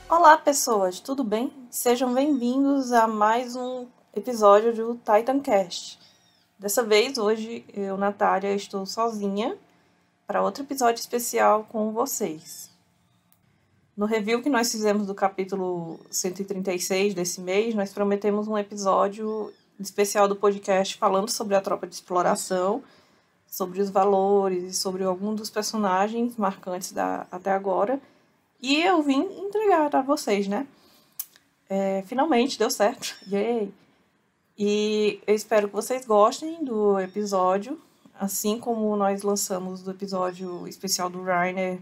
Olá, pessoas, tudo bem? Sejam bem-vindos a mais um episódio do Titancast. Dessa vez, hoje, eu, Natália, estou sozinha para outro episódio especial com vocês. No review que nós fizemos do capítulo 136 desse mês, nós prometemos um episódio especial do podcast falando sobre a tropa de exploração, sobre os valores e sobre algum dos personagens marcantes até agora. E eu vim entregar a vocês, né? Finalmente deu certo. Yay! E eu espero que vocês gostem do episódio, assim como nós lançamos o episódio especial do Rainer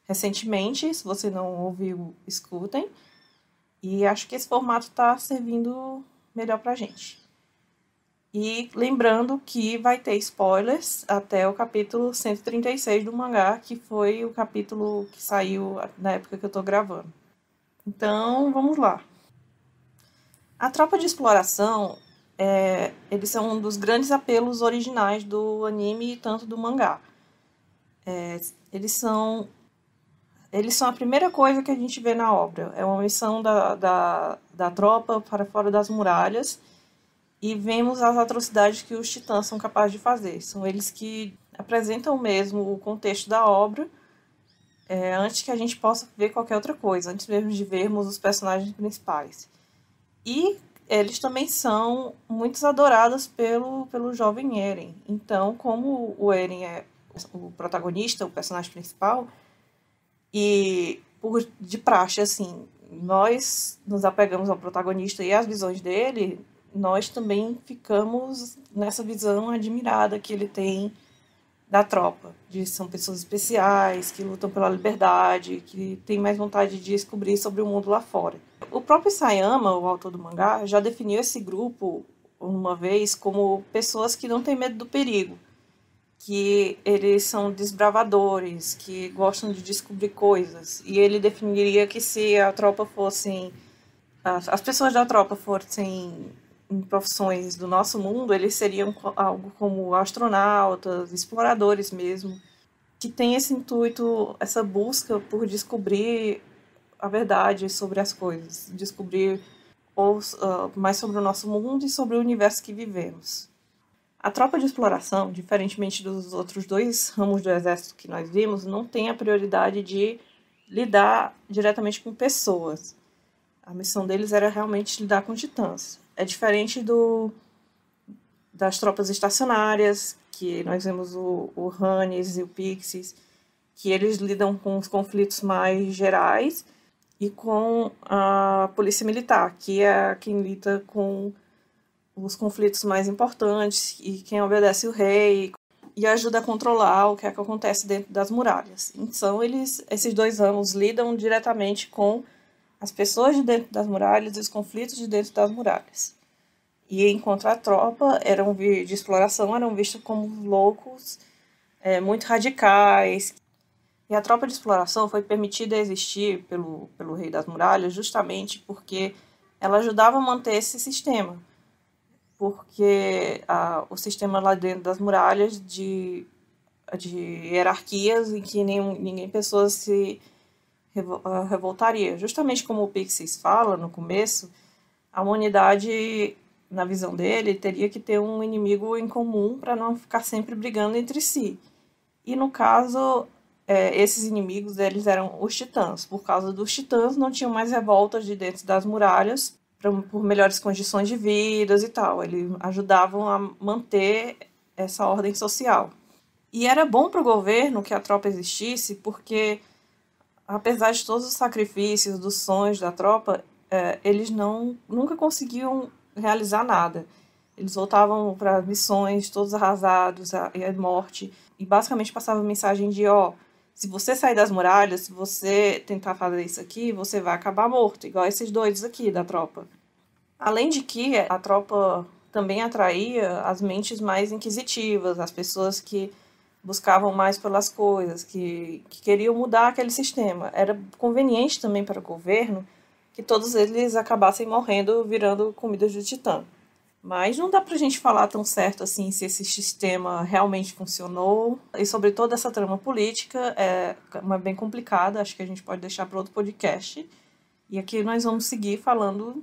recentemente. Se você não ouviu, escutem. E acho que esse formato está servindo melhor pra gente. E lembrando que vai ter spoilers até o capítulo 136 do mangá, que foi o capítulo que saiu na época que eu tô gravando. Então, vamos lá. A tropa de exploração, eles são um dos grandes apelos originais do anime e tanto do mangá. Eles são a primeira coisa que a gente vê na obra. É uma missão da tropa para fora das muralhas e vemos as atrocidades que os titãs são capazes de fazer. São eles que apresentam mesmo o contexto da obra, antes que a gente possa ver qualquer outra coisa, antes mesmo de vermos os personagens principais. E eles também são muito adorados pelo jovem Eren. Então, como o Eren é o protagonista, o personagem principal, e de praxe, assim, nós nos apegamos ao protagonista e às visões dele, nós também ficamos nessa visão admirada que ele tem da tropa, de são pessoas especiais, que lutam pela liberdade, que têm mais vontade de descobrir sobre o mundo lá fora. O próprio Isayama, o autor do mangá, já definiu esse grupo uma vez como pessoas que não têm medo do perigo, que eles são desbravadores, que gostam de descobrir coisas. E ele definiria que se a tropa fossem... as pessoas da tropa fossem em profissões do nosso mundo, eles seriam algo como astronautas, exploradores mesmo, que tem esse intuito, essa busca por descobrir a verdade sobre as coisas, descobrir mais sobre o nosso mundo e sobre o universo que vivemos. A tropa de exploração, diferentemente dos outros dois ramos do exército que nós vimos, não tem a prioridade de lidar diretamente com pessoas. A missão deles era realmente lidar com titãs. É diferente das tropas estacionárias, que nós vemos o Hannes e o Pixies, que eles lidam com os conflitos mais gerais, e com a polícia militar, que é quem lida com os conflitos mais importantes e quem obedece o rei e ajuda a controlar o que é que acontece dentro das muralhas. Então, esses dois ramos lidam diretamente com as pessoas de dentro das muralhas e os conflitos de dentro das muralhas. E enquanto a tropa de exploração eram vistos como loucos, muito radicais. E a tropa de exploração foi permitida existir pelo Rei das Muralhas justamente porque ela ajudava a manter esse sistema. Porque o sistema lá dentro das muralhas de hierarquias em que ninguém pessoa se revoltaria. Justamente como o Pixies fala no começo, a humanidade, na visão dele, teria que ter um inimigo em comum para não ficar sempre brigando entre si. E no caso, esses inimigos eles eram os titãs. Por causa dos titãs, não tinham mais revoltas de dentro das muralhas por melhores condições de vida e tal. Eles ajudavam a manter essa ordem social. E era bom para o governo que a tropa existisse, porque, apesar de todos os sacrifícios, dos sonhos da tropa, eles nunca conseguiam realizar nada. Eles voltavam para missões todos arrasados, a morte, e basicamente passavam a mensagem de, se você sair das muralhas, se você tentar fazer isso aqui, você vai acabar morto, igual esses doidos aqui da tropa. Além de que a tropa também atraía as mentes mais inquisitivas, as pessoas que buscavam mais pelas coisas, que queriam mudar aquele sistema. Era conveniente também para o governo que todos eles acabassem morrendo, virando comidas de titã. Mas não dá pra gente falar tão certo assim se esse sistema realmente funcionou. E sobre toda essa trama política, é bem complicada, acho que a gente pode deixar para outro podcast. E aqui nós vamos seguir falando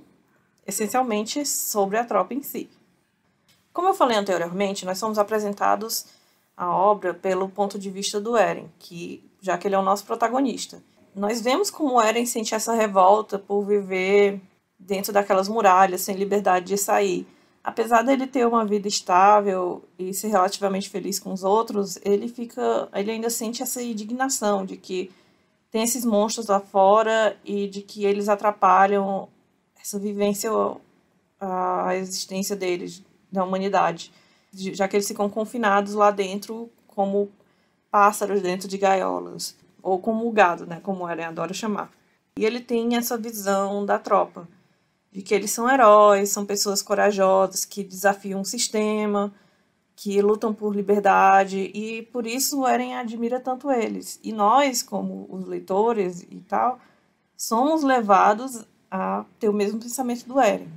essencialmente sobre a tropa em si. Como eu falei anteriormente, nós somos apresentados a obra pelo ponto de vista do Eren, já que ele é o nosso protagonista. Nós vemos como o Eren sente essa revolta por viver dentro daquelas muralhas, sem liberdade de sair. Apesar dele ter uma vida estável e ser relativamente feliz com os outros, ele ainda sente essa indignação de que tem esses monstros lá fora e de que eles atrapalham essa vivência, a existência deles, da humanidade, já que eles ficam confinados lá dentro como pássaros dentro de gaiolas, ou como o gado, né, como o Eren adora chamar. E ele tem essa visão da tropa, de que eles são heróis, são pessoas corajosas, que desafiam o sistema, que lutam por liberdade, e por isso o Eren admira tanto eles. E nós, como os leitores e tal, somos levados a ter o mesmo pensamento do Eren.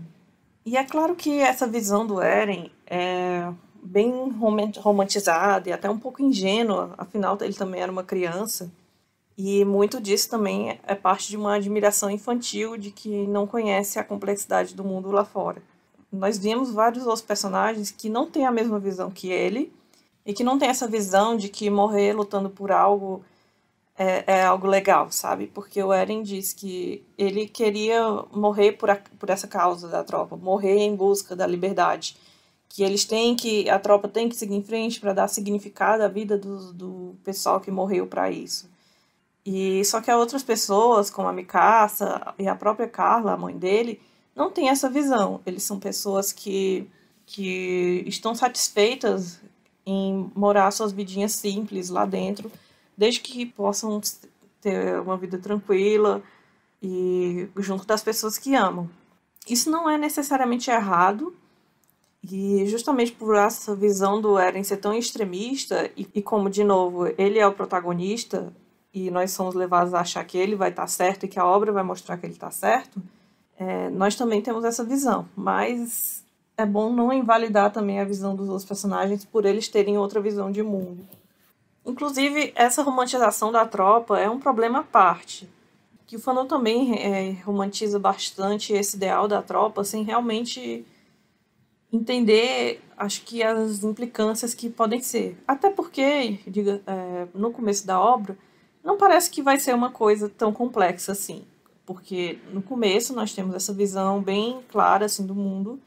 E é claro que essa visão do Eren é bem romantizada e até um pouco ingênua, afinal ele também era uma criança. E muito disso também é parte de uma admiração infantil de que não conhece a complexidade do mundo lá fora. Nós vimos vários outros personagens que não têm a mesma visão que ele e que não têm essa visão de que morrer lutando por algo é algo legal, sabe? Porque o Eren diz que ele queria morrer por essa causa da tropa, morrer em busca da liberdade. Que a tropa tem que seguir em frente para dar significado à vida do pessoal que morreu para isso. E só que outras pessoas, como a Mikasa e a própria Carla, a mãe dele, não têm essa visão. Eles são pessoas que estão satisfeitas em morar suas vidinhas simples lá dentro, desde que possam ter uma vida tranquila e junto das pessoas que amam. Isso não é necessariamente errado, e justamente por essa visão do Eren ser tão extremista, e como, de novo, ele é o protagonista, e nós somos levados a achar que ele vai estar certo e que a obra vai mostrar que ele está certo, nós também temos essa visão. Mas é bom não invalidar também a visão dos outros personagens por eles terem outra visão de mundo. Inclusive, essa romantização da tropa é um problema à parte, que o fandom também romantiza bastante esse ideal da tropa sem realmente entender, acho que, as implicâncias que podem ser. Até porque, no começo da obra, não parece que vai ser uma coisa tão complexa assim. Porque no começo nós temos essa visão bem clara assim, do mundo,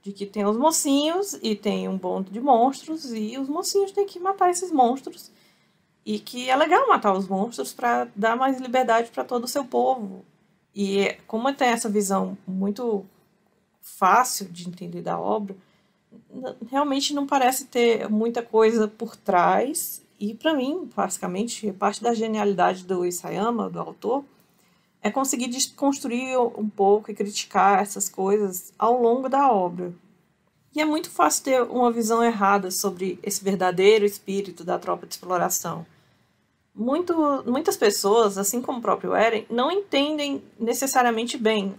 de que tem os mocinhos e tem um bando de monstros, e os mocinhos têm que matar esses monstros. E que é legal matar os monstros para dar mais liberdade para todo o seu povo. E como tem essa visão muito fácil de entender da obra, realmente não parece ter muita coisa por trás. E para mim, basicamente, parte da genialidade do Isayama, do autor, é conseguir desconstruir um pouco e criticar essas coisas ao longo da obra. E é muito fácil ter uma visão errada sobre esse verdadeiro espírito da tropa de exploração. Muitas pessoas, assim como o próprio Eren, não entendem necessariamente bem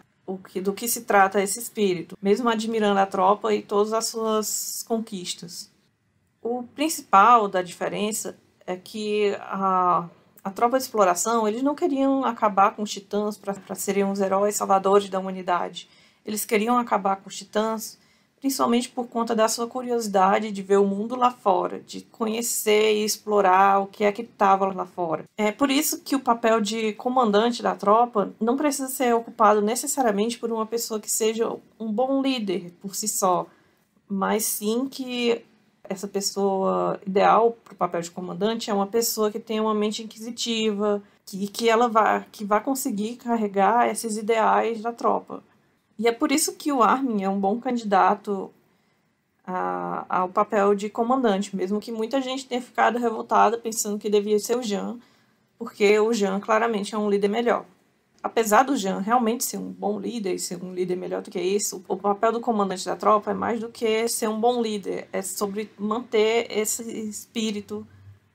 do que se trata esse espírito, mesmo admirando a tropa e todas as suas conquistas. O principal da diferença é que a tropa de exploração, eles não queriam acabar com os titãs para serem os heróis salvadores da humanidade. Eles queriam acabar com os titãs principalmente por conta da sua curiosidade de ver o mundo lá fora, de conhecer e explorar o que é que estava lá fora. É por isso que o papel de comandante da tropa não precisa ser ocupado necessariamente por uma pessoa que seja um bom líder por si só, mas sim que essa pessoa ideal para o papel de comandante é uma pessoa que tenha uma mente inquisitiva, que vai conseguir carregar esses ideais da tropa. E é por isso que o Armin é um bom candidato ao papel de comandante, mesmo que muita gente tenha ficado revoltada pensando que devia ser o Jean, porque o Jean claramente é um líder melhor. Apesar do Jean realmente ser um bom líder e ser um líder melhor do que isso, o papel do comandante da tropa é mais do que ser um bom líder, é sobre manter esse espírito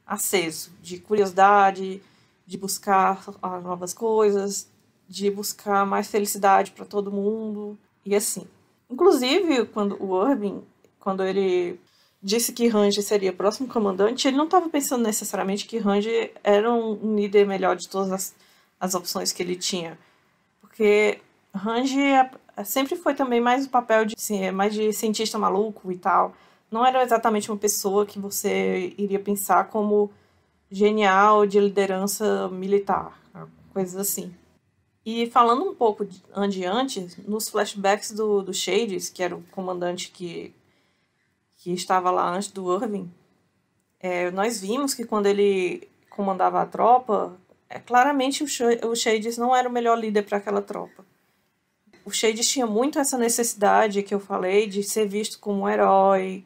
aceso, de curiosidade, de buscar novas coisas, de buscar mais felicidade para todo mundo, e assim. Inclusive, quando o Irving, quando ele disse que Range seria o próximo comandante, ele não estava pensando necessariamente que Range era um líder melhor de todas as opções que ele tinha. Porque Range sempre foi também mais o papel de, assim, mais de cientista maluco e tal. Não era exatamente uma pessoa que você iria pensar como genial de liderança militar, coisas assim. E falando um pouco antes, nos flashbacks do Shades, que era o comandante que estava lá antes do Irving, nós vimos que quando ele comandava a tropa, claramente o Shades não era o melhor líder para aquela tropa. O Shades tinha muito essa necessidade que eu falei de ser visto como um herói,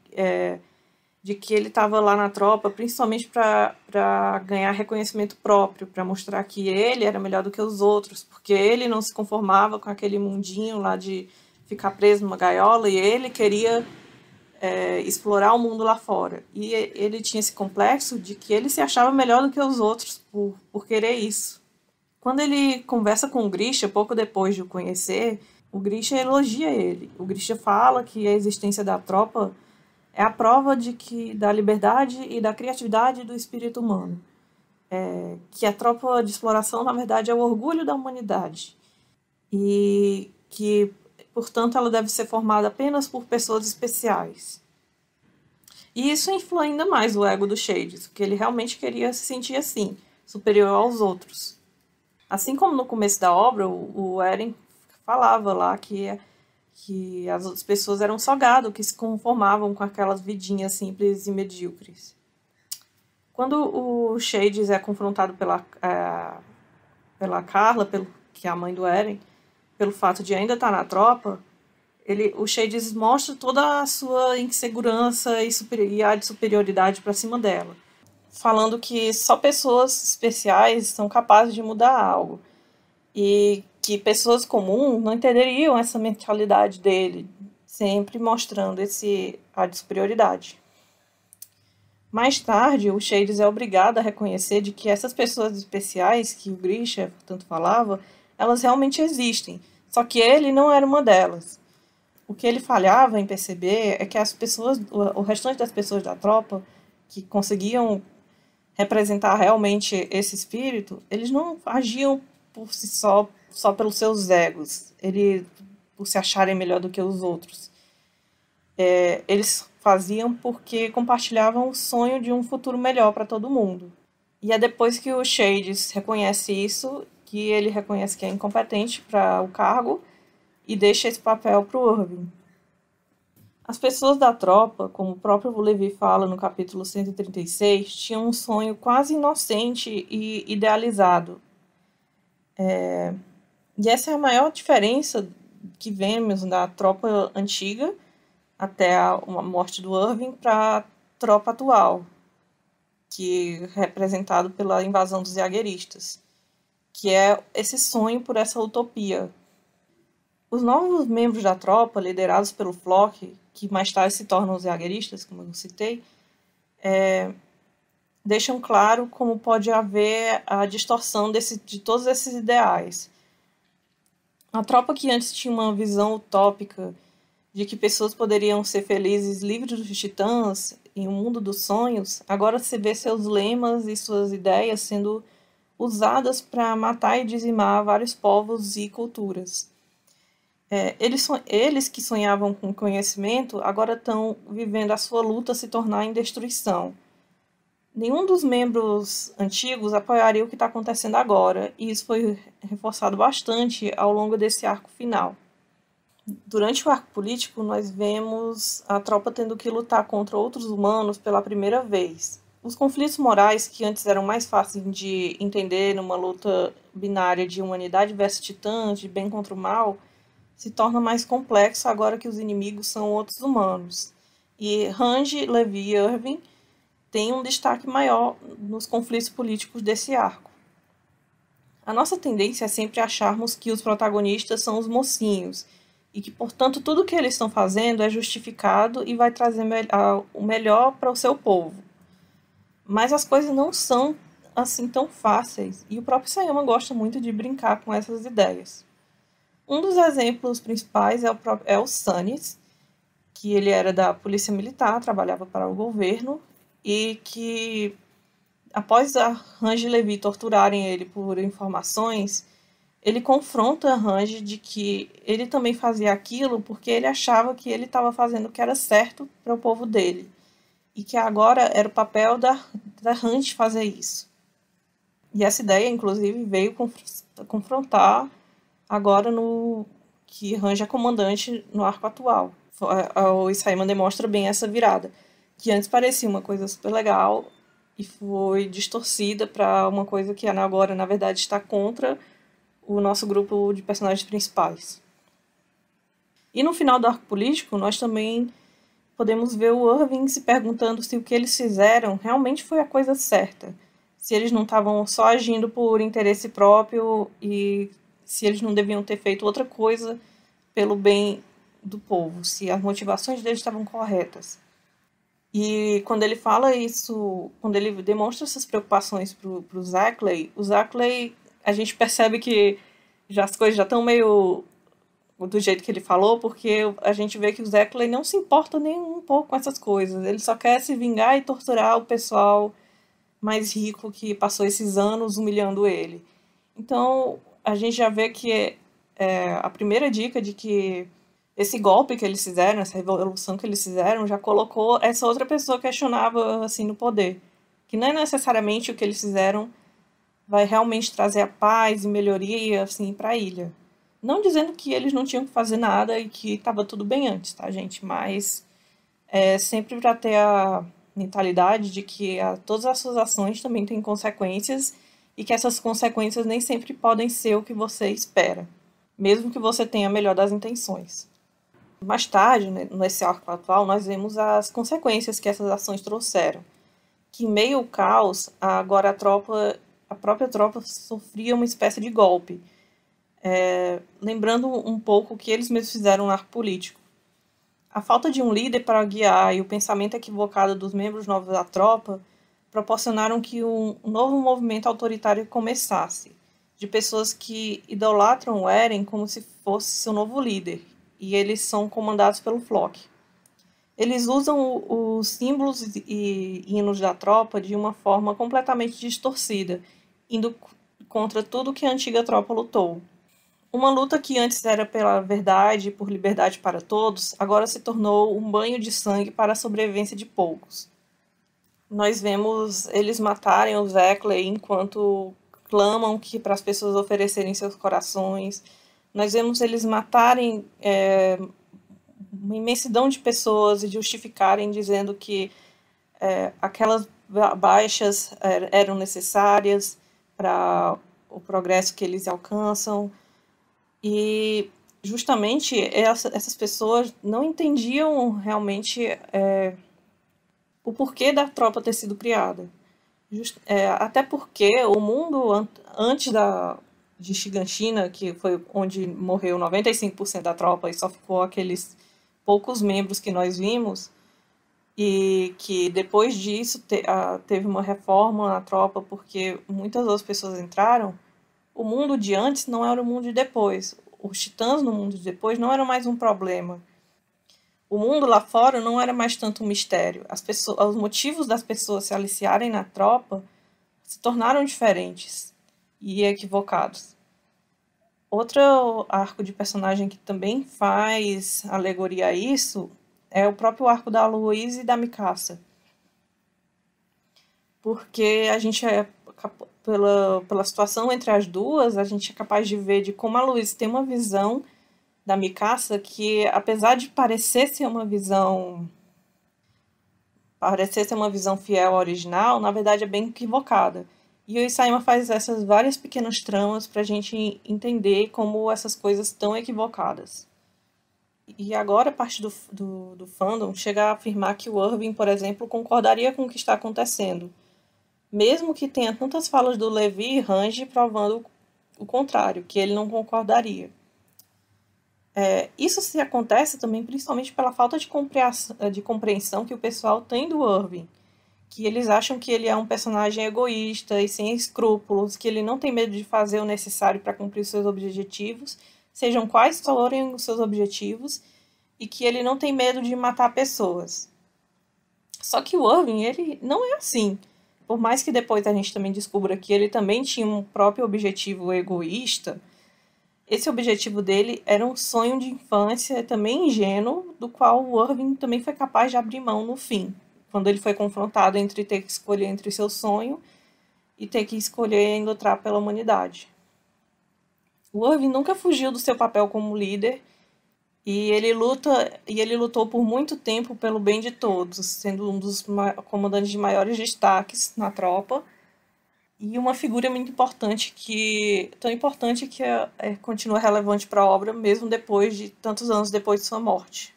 de que ele estava lá na tropa principalmente para ganhar reconhecimento próprio, para mostrar que ele era melhor do que os outros, porque ele não se conformava com aquele mundinho lá de ficar preso numa gaiola e ele queria explorar o mundo lá fora. E ele tinha esse complexo de que ele se achava melhor do que os outros por querer isso. Quando ele conversa com o Grisha, pouco depois de o conhecer, o Grisha elogia ele. O Grisha fala que a existência da tropa é a prova da liberdade e da criatividade do espírito humano. Que a tropa de exploração, na verdade, é o orgulho da humanidade. E que, portanto, ela deve ser formada apenas por pessoas especiais. E isso influi ainda mais o ego do Shades, porque ele realmente queria se sentir assim, superior aos outros. Assim como no começo da obra, o Eren falava lá que as outras pessoas eram só gado, que se conformavam com aquelas vidinhas simples e medíocres. Quando o Shades é confrontado pela Carla, que é a mãe do Eren, pelo fato de ainda estar na tropa, o Shades mostra toda a sua insegurança e a de superioridade para cima dela, falando que só pessoas especiais são capazes de mudar algo e que pessoas comuns não entenderiam essa mentalidade dele, sempre mostrando a de superioridade. Mais tarde, o Shades é obrigado a reconhecer de que essas pessoas especiais que o Grisha tanto falava, elas realmente existem, só que ele não era uma delas. O que ele falhava em perceber é que as pessoas, o restante das pessoas da tropa, que conseguiam representar realmente esse espírito, eles não agiam por si só pelos seus egos, por se acharem melhor do que os outros. Eles faziam porque compartilhavam o sonho de um futuro melhor para todo mundo. E é depois que o Shades reconhece isso, que ele reconhece que é incompetente para o cargo e deixa esse papel para o Irving. As pessoas da tropa, como o próprio Levi fala no capítulo 136, tinham um sonho quase inocente e idealizado. E essa é a maior diferença que vemos da tropa antiga, até a morte do Irving, para a tropa atual, que é representado pela invasão dos jagueristas, que é esse sonho por essa utopia. Os novos membros da tropa, liderados pelo Floch, que mais tarde se tornam os jagueristas, como eu citei, deixam claro como pode haver a distorção de todos esses ideais. A tropa que antes tinha uma visão utópica de que pessoas poderiam ser felizes livres dos titãs em um mundo dos sonhos, agora se vê seus lemas e suas ideias sendo usadas para matar e dizimar vários povos e culturas. Eles que sonhavam com conhecimento agora estão vivendo a sua luta se tornar em destruição. Nenhum dos membros antigos apoiaria o que está acontecendo agora, e isso foi reforçado bastante ao longo desse arco final. Durante o arco político, nós vemos a tropa tendo que lutar contra outros humanos pela primeira vez. Os conflitos morais, que antes eram mais fáceis de entender numa luta binária de humanidade versus titãs, de bem contra o mal, se torna mais complexo agora que os inimigos são outros humanos. E Range, Levi e Irving têm um destaque maior nos conflitos políticos desse arco. A nossa tendência é sempre acharmos que os protagonistas são os mocinhos, e que, portanto, tudo o que eles estão fazendo é justificado e vai trazer o melhor para o seu povo. Mas as coisas não são assim tão fáceis, e o próprio Sayama gosta muito de brincar com essas ideias. Um dos exemplos principais é o Stannis, que ele era da polícia militar, trabalhava para o governo, e que, após a Range e Levi torturarem ele por informações, ele confronta a Range de que ele também fazia aquilo porque ele achava que ele estava fazendo o que era certo para o povo dele, e que agora era o papel da Range fazer isso. E essa ideia, inclusive, veio confrontar agora no que Range é comandante no arco atual. O Isaiman demonstra bem essa virada, que antes parecia uma coisa super legal e foi distorcida para uma coisa que agora, na verdade, está contra o nosso grupo de personagens principais. E no final do arco político, nós também podemos ver o Irving se perguntando se o que eles fizeram realmente foi a coisa certa. Se eles não estavam só agindo por interesse próprio e se eles não deviam ter feito outra coisa pelo bem do povo, se as motivações deles estavam corretas. E quando ele fala isso, quando ele demonstra essas preocupações pro Zackley, o Zackley, a gente percebe que as coisas já estão meio do jeito que ele falou, porque a gente vê que o Zackley não se importa nem um pouco com essas coisas. Ele só quer se vingar e torturar o pessoal mais rico que passou esses anos humilhando ele. Então, a gente já vê que a primeira dica de que esse golpe que eles fizeram, essa revolução que eles fizeram, já colocou essa outra pessoa questionável assim, no poder. Que não é necessariamente o que eles fizeram vai realmente trazer a paz e melhoria assim, para a ilha. Não dizendo que eles não tinham que fazer nada e que estava tudo bem antes, tá, gente? Mas sempre para ter a mentalidade de que todas as suas ações também têm consequências e que essas consequências nem sempre podem ser o que você espera, mesmo que você tenha a melhor das intenções. Mais tarde, né, nesse arco atual, nós vemos as consequências que essas ações trouxeram. Que em meio ao caos, agora a própria tropa sofria uma espécie de golpe, lembrando um pouco o que eles mesmos fizeram no arco político. A falta de um líder para guiar e o pensamento equivocado dos membros novos da tropa proporcionaram que um novo movimento autoritário começasse, de pessoas que idolatram o Eren como se fosse seu novo líder, e eles são comandados pelo Floch. Eles usam os símbolos e hinos da tropa de uma forma completamente distorcida, indo contra tudo que a antiga tropa lutou. Uma luta que antes era pela verdade e por liberdade para todos, agora se tornou um banho de sangue para a sobrevivência de poucos. Nós vemos eles matarem o Zackley enquanto clamam que para as pessoas oferecerem seus corações. Nós vemos eles matarem uma imensidão de pessoas e justificarem dizendo que aquelas baixas eram necessárias para o progresso que eles alcançam. E justamente essas pessoas não entendiam realmente o porquê da tropa ter sido criada. Até porque o mundo antes de Shiganshina, que foi onde morreu 95% da tropa e só ficou aqueles poucos membros que nós vimos, e que depois disso teve uma reforma na tropa porque muitas outras pessoas entraram. O mundo de antes não era o mundo de depois. Os titãs no mundo de depois não eram mais um problema. O mundo lá fora não era mais tanto um mistério. Os motivos das pessoas se aliciarem na tropa se tornaram diferentes e equivocados. Outro arco de personagem que também faz alegoria a isso é o próprio arco da Aloys e da Mikasa. Porque a gente pela situação entre as duas, a gente é capaz de ver de como a Aloys tem uma visão da Mikasa que, apesar de parecer ser uma visão fiel ao original, na verdade é bem equivocada. E o Isayama faz essas várias pequenas tramas para a gente entender como essas coisas estão equivocadas. E agora parte do fandom chega a afirmar que o Irving, por exemplo, concordaria com o que está acontecendo, mesmo que tenha tantas falas do Levi e Range provando o contrário, que ele não concordaria. Isso se acontece também principalmente pela falta de compreensão que o pessoal tem do Irving, que eles acham que ele é um personagem egoísta e sem escrúpulos, que ele não tem medo de fazer o necessário para cumprir seus objetivos, sejam quais forem os seus objetivos, e que ele não tem medo de matar pessoas. Só que o Irving, ele não é assim. Por mais que depois a gente também descubra que ele também tinha um próprio objetivo egoísta, esse objetivo dele era um sonho de infância também ingênuo, do qual o Irving também foi capaz de abrir mão no fim, quando ele foi confrontado entre ter que escolher entre seu sonho e ter que escolher em lutar pela humanidade. O Irving nunca fugiu do seu papel como líder e ele lutou por muito tempo pelo bem de todos, sendo um dos comandantes de maiores destaques na tropa e uma figura muito importante tão importante que continua relevante para a obra mesmo depois de tantos anos depois de sua morte.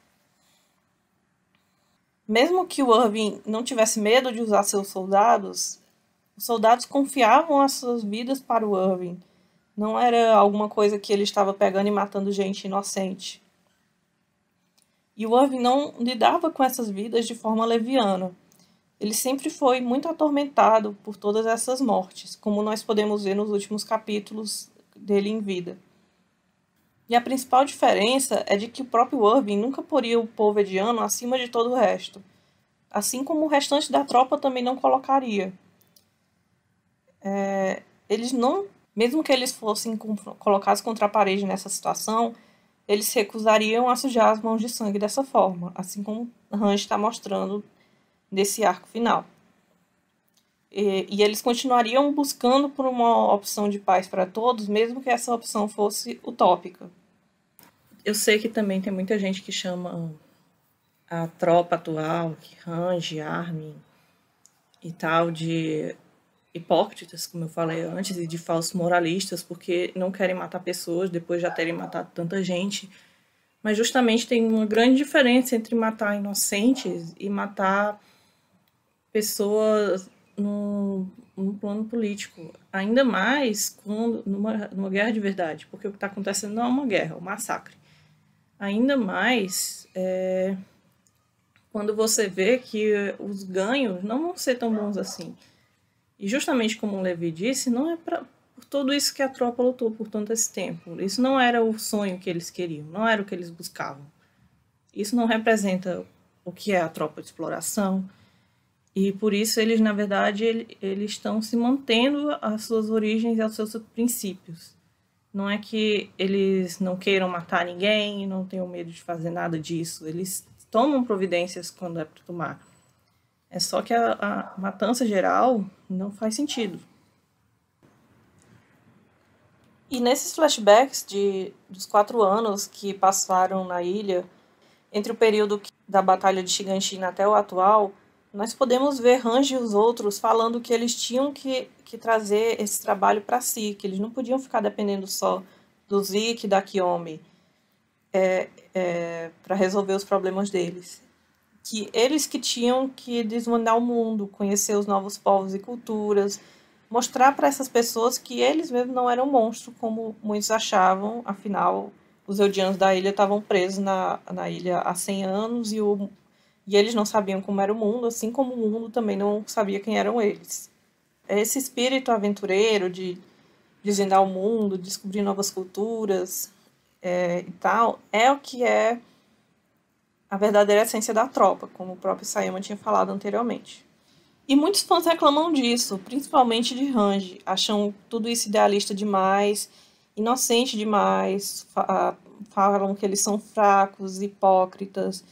Mesmo que o Irving não tivesse medo de usar seus soldados, os soldados confiavam as suas vidas para o Irving. Não era alguma coisa que ele estava pegando e matando gente inocente. E o Irving não lidava com essas vidas de forma leviana. Ele sempre foi muito atormentado por todas essas mortes, como nós podemos ver nos últimos capítulos dele em vida. E a principal diferença é de que o próprio Irving nunca poria o povo ediano acima de todo o resto, assim como o restante da tropa também não colocaria. Eles não, mesmo que eles fossem colocados contra a parede nessa situação, eles se recusariam a sujar as mãos de sangue dessa forma, assim como Range está mostrando nesse arco final. E eles continuariam buscando por uma opção de paz para todos, mesmo que essa opção fosse utópica. Eu sei que também tem muita gente que chama a tropa atual, Range, Armin e tal, de hipócritas, como eu falei antes, e de falsos moralistas, porque não querem matar pessoas depois de já terem matado tanta gente. Mas justamente tem uma grande diferença entre matar inocentes e matar pessoas no plano político. Ainda mais numa guerra de verdade, porque o que está acontecendo não é uma guerra, é um massacre. Ainda mais quando você vê que os ganhos não vão ser tão bons assim. E justamente como o Levi disse, não é por tudo isso que a tropa lutou por tanto esse tempo. Isso não era o sonho que eles queriam, não era o que eles buscavam. Isso não representa o que é a tropa de exploração. E por isso eles, na verdade, eles estão se mantendo às suas origens e aos seus princípios. Não é que eles não queiram matar ninguém, não tenham medo de fazer nada disso. Eles tomam providências quando é para tomar. É só que a matança geral não faz sentido. E nesses flashbacks dos 4 anos que passaram na ilha, entre o período da Batalha de Shiganshina até o atual, nós podemos ver Range e os outros falando que eles tinham que trazer esse trabalho para si, que eles não podiam ficar dependendo só do Zeke e da Kiyomi para resolver os problemas deles. Que eles que tinham que desvendar o mundo, conhecer os novos povos e culturas, mostrar para essas pessoas que eles mesmos não eram monstros, como muitos achavam. Afinal, os Eldianos da ilha estavam presos na ilha há 100 anos e eles não sabiam como era o mundo, assim como o mundo também não sabia quem eram eles. Esse espírito aventureiro de desvendar o mundo, descobrir novas culturas e tal, é o que é a verdadeira essência da tropa, como o próprio Sayama tinha falado anteriormente. E muitos fãs reclamam disso, principalmente de Range, acham tudo isso idealista demais, inocente demais, falam que eles são fracos, hipócritas,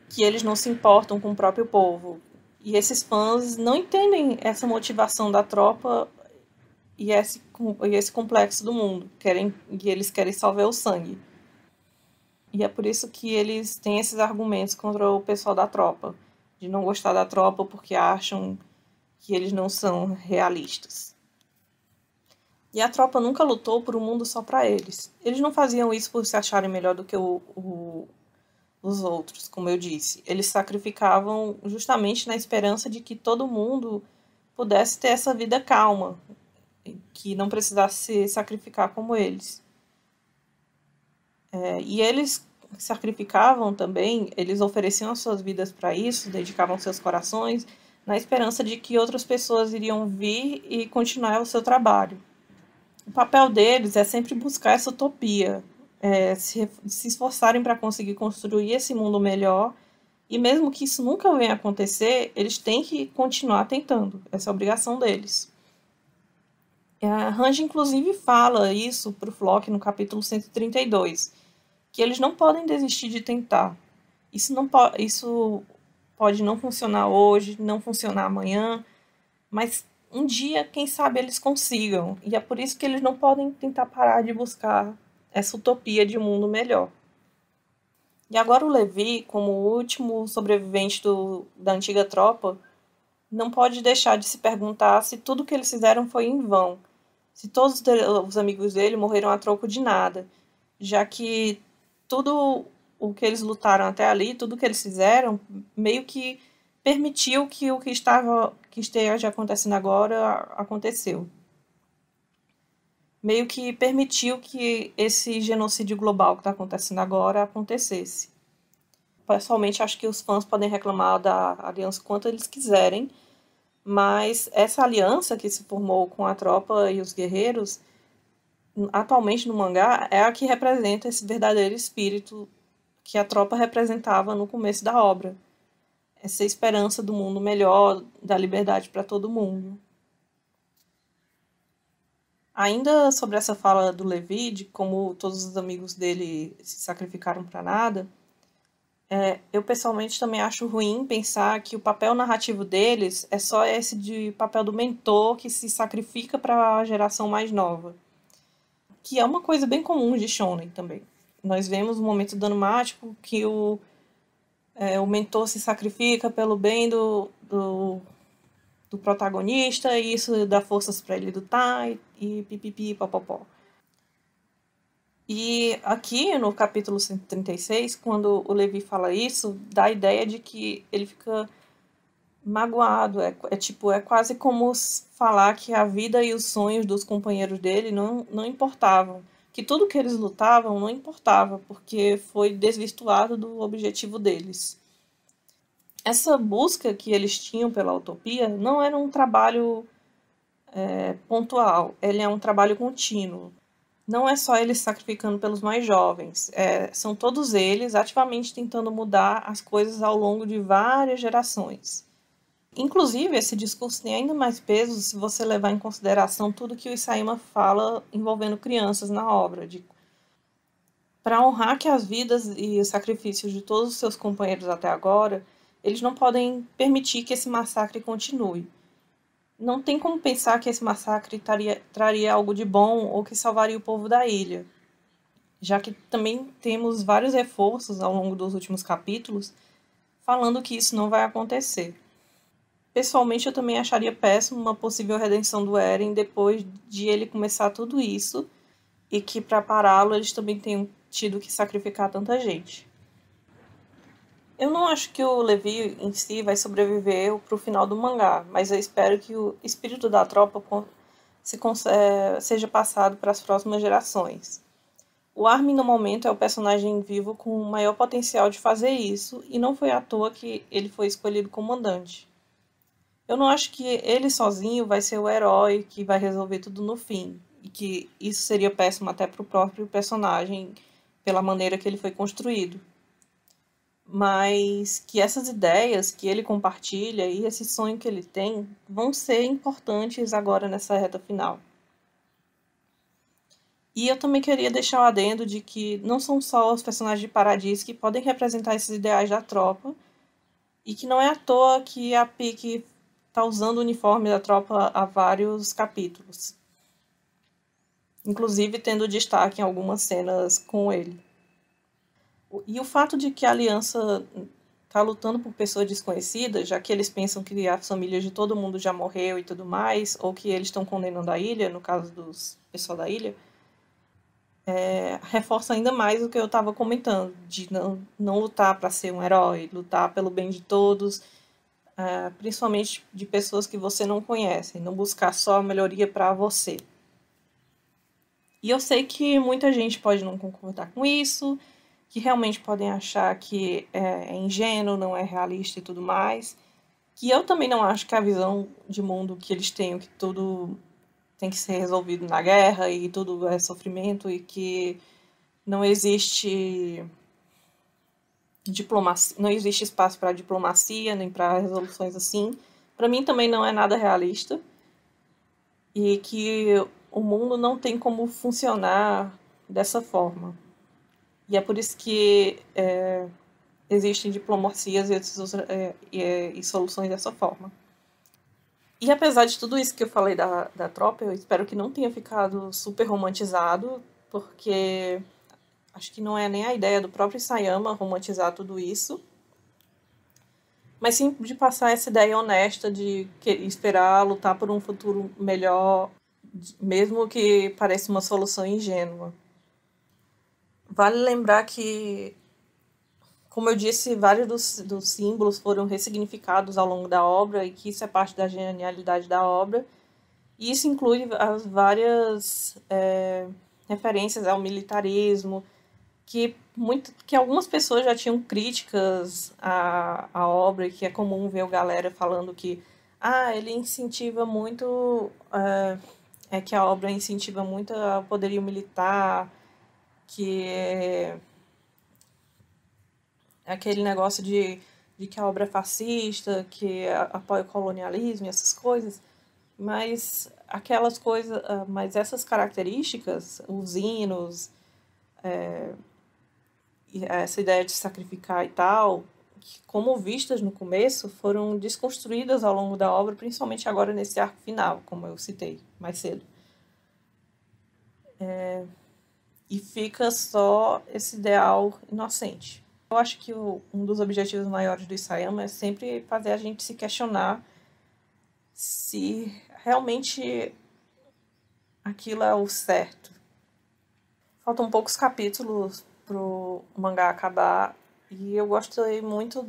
que eles não se importam com o próprio povo. E esses fãs não entendem essa motivação da tropa e esse complexo do mundo, e eles querem salvar o sangue. E é por isso que eles têm esses argumentos contra o pessoal da tropa, de não gostar da tropa porque acham que eles não são realistas. E a tropa nunca lutou por um mundo só para eles. Eles não faziam isso por se acharem melhor do que os outros, como eu disse. Eles sacrificavam justamente na esperança de que todo mundo pudesse ter essa vida calma, que não precisasse se sacrificar como eles. E eles sacrificavam também, eles ofereciam as suas vidas para isso, dedicavam seus corações, na esperança de que outras pessoas iriam vir e continuar o seu trabalho. O papel deles é sempre buscar essa utopia, se esforçarem para conseguir construir esse mundo melhor, e mesmo que isso nunca venha a acontecer, eles têm que continuar tentando, essa é a obrigação deles. A Range, inclusive, fala isso para o Flock no capítulo 132, que eles não podem desistir de tentar. Isso pode não funcionar hoje, não funcionar amanhã, mas um dia, quem sabe, eles consigam. E é por isso que eles não podem tentar parar de buscar essa utopia de um mundo melhor. E agora o Levi, como o último sobrevivente da antiga tropa, não pode deixar de se perguntar se tudo que eles fizeram foi em vão, se todos os amigos dele morreram a troco de nada, já que tudo o que eles lutaram até ali, tudo que eles fizeram, meio que permitiu que o que esteja acontecendo agora aconteceu. Meio que permitiu que esse genocídio global que está acontecendo agora acontecesse. Pessoalmente, acho que os fãs podem reclamar da aliança quanto eles quiserem, mas essa aliança que se formou com a tropa e os guerreiros, atualmente no mangá, é a que representa esse verdadeiro espírito que a tropa representava no começo da obra. Essa esperança do mundo melhor, da liberdade para todo mundo. Ainda sobre essa fala do Levi, de como todos os amigos dele se sacrificaram para nada, eu pessoalmente também acho ruim pensar que o papel narrativo deles é só esse de papel do mentor que se sacrifica para a geração mais nova. Que é uma coisa bem comum de shonen também. Nós vemos um momento dramático que o mentor se sacrifica pelo bem do protagonista, e isso dá forças para ele lutar, e pipipi, popopó. E aqui no capítulo 136, quando o Levi fala isso, dá a ideia de que ele fica magoado. É quase como falar que a vida e os sonhos dos companheiros dele não importavam. Que tudo que eles lutavam não importava, porque foi desvirtuado do objetivo deles. Essa busca que eles tinham pela utopia não era um trabalho pontual, ele é um trabalho contínuo. Não é só eles sacrificando pelos mais jovens, são todos eles ativamente tentando mudar as coisas ao longo de várias gerações. Inclusive, esse discurso tem ainda mais peso se você levar em consideração tudo que o Isaíma fala envolvendo crianças na obra. Para honrar que as vidas e os sacrifícios de todos os seus companheiros até agora, eles não podem permitir que esse massacre continue. Não tem como pensar que esse massacre traria algo de bom ou que salvaria o povo da ilha, já que também temos vários reforços ao longo dos últimos capítulos falando que isso não vai acontecer. Pessoalmente, eu também acharia péssimo uma possível redenção do Eren depois de ele começar tudo isso, e que para pará-lo eles também tenham tido que sacrificar tanta gente. Eu não acho que o Levi em si vai sobreviver para o final do mangá, mas eu espero que o espírito da tropa seja passado para as próximas gerações. O Armin, no momento, é o personagem vivo com o maior potencial de fazer isso, e não foi à toa que ele foi escolhido comandante. Eu não acho que ele sozinho vai ser o herói que vai resolver tudo no fim, e que isso seria péssimo até para o próprio personagem, pela maneira que ele foi construído. Mas que essas ideias que ele compartilha e esse sonho que ele tem vão ser importantes agora nessa reta final. E eu também queria deixar o adendo de que não são só os personagens de Paradis que podem representar esses ideais da tropa, e que não é à toa que a Pieck está usando o uniforme da tropa há vários capítulos. Inclusive tendo destaque em algumas cenas com ele. E o fato de que a aliança está lutando por pessoas desconhecidas, já que eles pensam que a família de todo mundo já morreu e tudo mais, ou que eles estão condenando a ilha, no caso dos pessoal da ilha, reforça ainda mais o que eu estava comentando, de não lutar para ser um herói, lutar pelo bem de todos, principalmente de pessoas que você não conhece, não buscar só a melhoria para você. E eu sei que muita gente pode não concordar com isso, que realmente podem achar que é ingênuo, não é realista e tudo mais, que eu também não acho que a visão de mundo que eles têm, que tudo tem que ser resolvido na guerra e tudo é sofrimento e que não existe diplomacia, não existe espaço para diplomacia, nem para resoluções assim. Para mim também não é nada realista. E que o mundo não tem como funcionar dessa forma. E é por isso que existem diplomacias e soluções dessa forma. E apesar de tudo isso que eu falei da tropa, eu espero que não tenha ficado super romantizado, porque acho que não é nem a ideia do próprio Isayama romantizar tudo isso, mas sim de passar essa ideia honesta de esperar lutar por um futuro melhor, mesmo que pareça uma solução ingênua. Vale lembrar que, como eu disse, vários dos símbolos foram ressignificados ao longo da obra e que isso é parte da genialidade da obra. E isso inclui as várias referências ao militarismo, que algumas pessoas já tinham críticas à obra, e que é comum ver a galera falando que ele incentiva muito, que a obra incentiva muito o poderio militar, que é aquele negócio de que a obra é fascista, que apoia o colonialismo e essas coisas, mas mas essas características, os hinos, essa ideia de sacrificar e tal, que, como vistas no começo, foram desconstruídas ao longo da obra, principalmente agora nesse arco final, como eu citei mais cedo. E fica só esse ideal inocente. Eu acho que um dos objetivos maiores do Isayama é sempre fazer a gente se questionar se realmente aquilo é o certo. Faltam poucos capítulos pro mangá acabar e eu gostei muito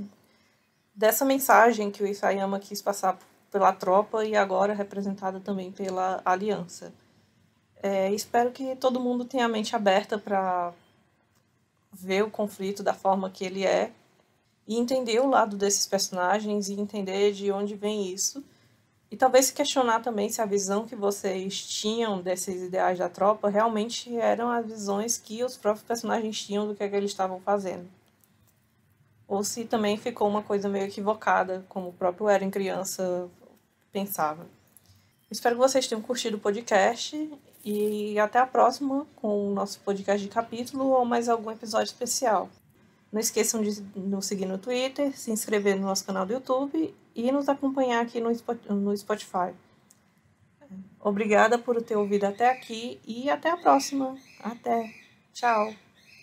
dessa mensagem que o Isayama quis passar pela tropa e agora representada também pela aliança. Espero que todo mundo tenha a mente aberta para ver o conflito da forma que ele é e entender o lado desses personagens e entender de onde vem isso. E talvez se questionar também se a visão que vocês tinham desses ideais da tropa realmente eram as visões que os próprios personagens tinham do que eles estavam fazendo. Ou se também ficou uma coisa meio equivocada, como o próprio Eren criança pensava. Espero que vocês tenham curtido o podcast e até a próxima com o nosso podcast de capítulo ou mais algum episódio especial. Não esqueçam de nos seguir no Twitter, se inscrever no nosso canal do YouTube e nos acompanhar aqui no Spotify. Obrigada por ter ouvido até aqui e até a próxima. Até. Tchau.